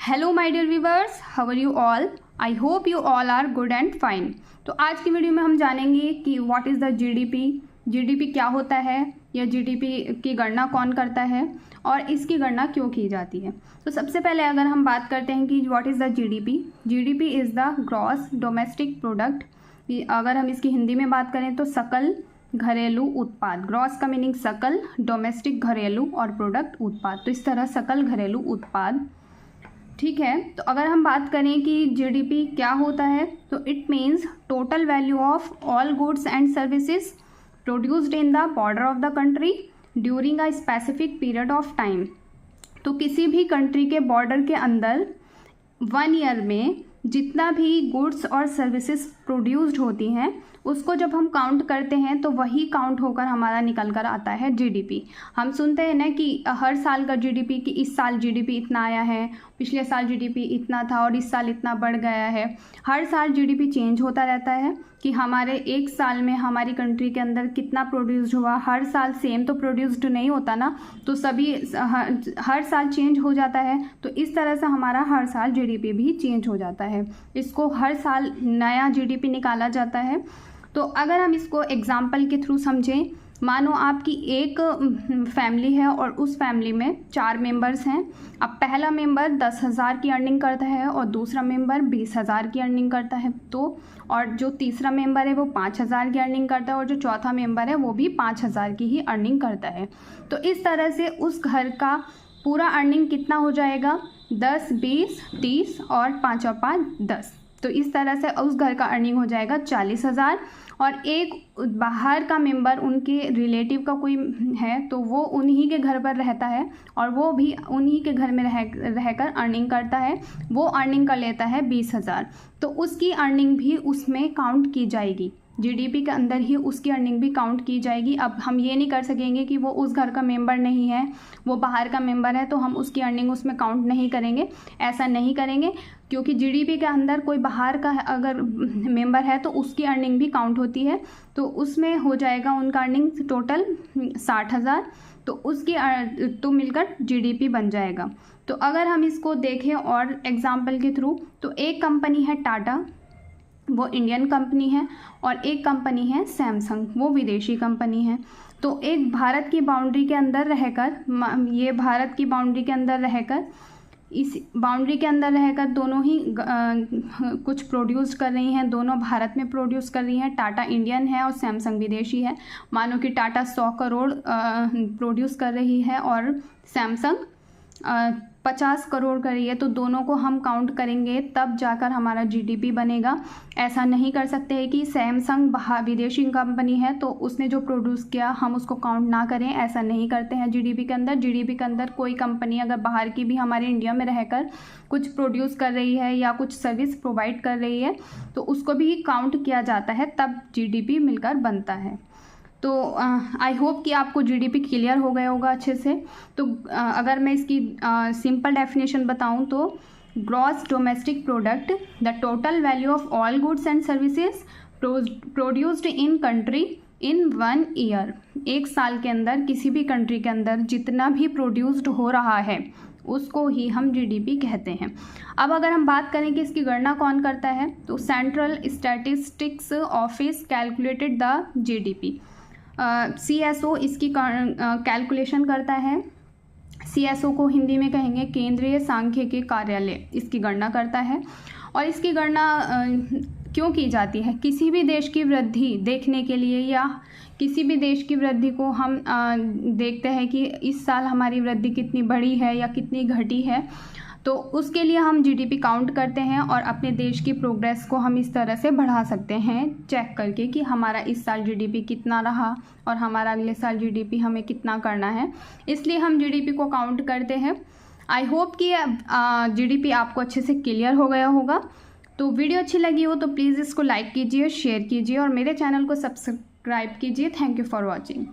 Hello my dear viewers, how are you all. I hope you all are good and fine. तो आज की video में हम जानेंगे कि व्हाट इज़ द जीडीपी क्या होता है, या जीडीपी की गणना कौन करता है और इसकी गणना क्यों की जाती है। तो सबसे पहले अगर हम बात करते हैं कि what is the GDP is the gross domestic product. अगर हम इसकी हिंदी में बात करें तो सकल घरेलू उत्पाद। ग्रॉस का मीनिंग सकल, डोमेस्टिक घरेलू और प्रोडक्ट उत्पाद, तो इस तरह सकल घरेलू उत्पाद। ठीक है, तो अगर हम बात करें कि जीडीपी क्या होता है तो it means total value of all goods and services produced in the border of the country during a specific period of time. तो किसी भी कंट्री के बॉर्डर के अंदर 1 ईयर में जितना भी गुड्स और सर्विसेज प्रोड्यूस्ड होती हैं उसको जब हम काउंट करते हैं तो वही काउंट होकर हमारा निकल कर आता है जीडीपी। हम सुनते हैं ना कि हर साल का जीडीपी, कि इस साल जीडीपी इतना आया है, पिछले साल जीडीपी इतना था और इस साल इतना बढ़ गया है। हर साल जीडीपी चेंज होता रहता है कि हमारे एक साल में हमारी कंट्री के अंदर कितना प्रोड्यूस्ड हुआ। हर साल सेम तो प्रोड्यूस्ड नहीं होता ना, तो सभी हर साल चेंज हो जाता है। तो इस तरह से हमारा हर साल जीडीपी भी चेंज हो जाता है, इसको हर साल नया जीडीपी निकाला जाता है। तो अगर हम इसको एग्जाम्पल के थ्रू समझें, मानो आपकी एक फैमिली है और उस फैमिली में 4 मेंबर्स हैं। अब पहला मेंबर 10,000 की अर्निंग करता है और दूसरा मेंबर 20,000 की अर्निंग करता है, तो और जो तीसरा मेंबर है वो 5,000 की अर्निंग करता है और जो चौथा मेंबर है वो भी 5,000 की ही अर्निंग करता है। तो इस तरह से उस घर का पूरा अर्निंग कितना हो जाएगा, 10, 20, 30 और 5 और 5 10। तो इस तरह से उस घर का अर्निंग हो जाएगा 40,000। और एक बाहर का मेंबर, उनके रिलेटिव का कोई है तो वो उन्हीं के घर पर रहता है और वो भी उन्हीं के घर में रहकर अर्निंग करता है। वो अर्निंग कर लेता है 20,000, तो उसकी अर्निंग भी उसमें काउंट की जाएगी। जीडीपी के अंदर ही उसकी अर्निंग भी काउंट की जाएगी। अब हम ये नहीं कर सकेंगे कि वो उस घर का मेंबर नहीं है, वो बाहर का मेंबर है तो हम उसकी अर्निंग उसमें काउंट नहीं करेंगे। ऐसा नहीं करेंगे, क्योंकि जीडीपी के अंदर कोई बाहर का अगर मेंबर है तो उसकी अर्निंग भी काउंट होती है। तो उसमें हो जाएगा उनका अर्निंग टोटल 60,000, तो उसकी तो मिलकर जीडीपी बन जाएगा। तो अगर हम इसको देखें और एग्जाम्पल के थ्रू, तो एक कंपनी है टाटा, वो इंडियन कंपनी है, और एक कंपनी है सैमसंग, वो विदेशी कंपनी है। तो एक भारत की बाउंड्री के अंदर रहकर, ये भारत की बाउंड्री के अंदर रहकर, इस बाउंड्री के अंदर रहकर दोनों ही कुछ प्रोड्यूस कर रही हैं, दोनों भारत में प्रोड्यूस कर रही हैं। टाटा इंडियन है और सैमसंग विदेशी है। मानो कि टाटा 100 करोड़ प्रोड्यूस कर रही है और सैमसंग 50 करोड़ कर रही है, तो दोनों को हम काउंट करेंगे तब जाकर हमारा जीडीपी बनेगा। ऐसा नहीं कर सकते हैं कि सैमसंग विदेशी कंपनी है तो उसने जो प्रोड्यूस किया हम उसको काउंट ना करें, ऐसा नहीं करते हैं जीडीपी के अंदर। जीडीपी के अंदर कोई कंपनी अगर बाहर की भी हमारे इंडिया में रहकर कुछ प्रोड्यूस कर रही है या कुछ सर्विस प्रोवाइड कर रही है तो उसको भी काउंट किया जाता है, तब जीडीपी मिलकर बनता है। तो आई होप कि आपको जीडीपी क्लियर हो गया होगा अच्छे से। तो अगर मैं इसकी सिंपल डेफिनेशन बताऊं तो gross domestic product, the total value of all goods and services produced in country in 1 year. एक साल के अंदर किसी भी कंट्री के अंदर जितना भी प्रोड्यूस्ड हो रहा है उसको ही हम जीडीपी कहते हैं। अब अगर हम बात करें कि इसकी गणना कौन करता है, तो central statistics office calculated the GDP. CSO इसकी कैलकुलेशन करता है। CSO को हिंदी में कहेंगे केंद्रीय सांख्यिकी कार्यालय, इसकी गणना करता है। और इसकी गणना क्यों की जाती है, किसी भी देश की वृद्धि देखने के लिए, या किसी भी देश की वृद्धि को हम देखते हैं कि इस साल हमारी वृद्धि कितनी बढ़ी है या कितनी घटी है, तो उसके लिए हम जीडीपी काउंट करते हैं और अपने देश की प्रोग्रेस को हम इस तरह से बढ़ा सकते हैं चेक करके कि हमारा इस साल जीडीपी कितना रहा और हमारा अगले साल जीडीपी हमें कितना करना है, इसलिए हम जीडीपी को काउंट करते हैं। आई होप कि जीडीपी आपको अच्छे से क्लियर हो गया होगा। तो वीडियो अच्छी लगी हो तो प्लीज़ इसको लाइक कीजिए, शेयर कीजिए और मेरे चैनल को सब्सक्राइब कीजिए। Thank you for watching.